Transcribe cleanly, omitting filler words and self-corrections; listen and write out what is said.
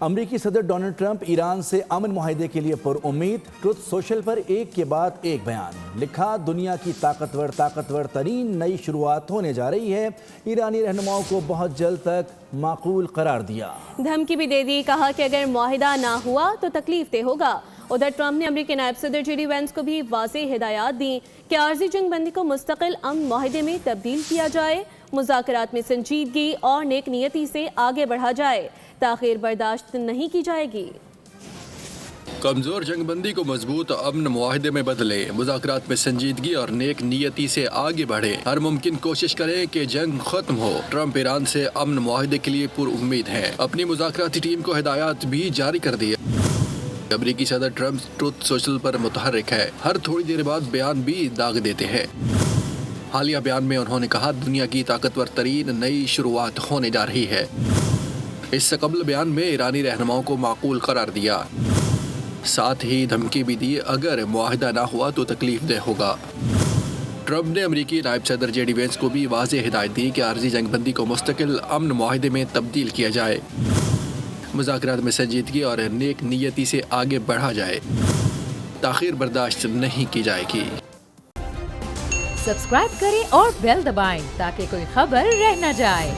امریکی صدر Donald Trump Iran سے امن معاہدے کے لیے پر امید۔ ٹروتھ سوشل پر ایک کے بعد ایک بیان لکھا، دنیا کی طاقتور ترین نئی شروعات ہونے جا رہی ہے۔ ایرانی رہنماؤں کو بہت جلد تک معقول قرار دیا۔ دھمکی بھی دے دی، کہا کہ اگر معاہدہ نہ ہوا تو تکلیف دہ ہوگا۔ ادھر ٹرمپ نے امریکی نائب صدر جے ڈی وینس کو بھی واضح ہدایات دیں کہ عارضی جنگ بندی کو مستقل امن معاہدے میں تبدیل کیا جائے، مذاکرات میں سنجیدگی اور نیک نیتی سے آگے بڑھا جائے، تاخیر برداشت نہیں کی جائے گی۔ کمزور جنگ بندی کو مضبوط امن معاہدے میں بدلے، مذاکرات میں سنجیدگی اور نیک نیتی سے آگے بڑھے، ہر ممکن کوشش کریں کہ جنگ ختم ہو۔ ٹرمپ ایران سے امن معاہدے کے لیے پر امید ہیں، اپنی مذاکراتی ٹیم کو ہدایات بھی جاری کر دی۔ امریکی صدر ٹرمپ ٹروتھ سوشل پر متحرک ہے، ہر تھوڑی دیر بعد بیان بھی داغ دیتے ہیں۔ حالیہ بیان میں انہوں نے کہا، دنیا کی طاقتور ترین نئی شروعات ہونے جا رہی ہے۔ اس سے قبل بیان میں ایرانی رہنماؤں کو معقول قرار دیا، ساتھ ہی دھمکی بھی دی اگر معاہدہ نہ ہوا تو تکلیف دہ ہوگا۔ ٹرمپ نے امریکی نائب صدر جے ڈی وینس کو بھی واضح ہدایت دی کہ عارضی جنگ بندی کو مستقل امن معاہدے میں تبدیل کیا جائے، مذاکرات میں سنجیدگی اور نیک نیتی سے آگے بڑھا جائے، تاخیر برداشت نہیں کی جائے گی۔ سبسکرائب کریں اور بیل دبائیں تاکہ کوئی خبر رہ نہ جائے۔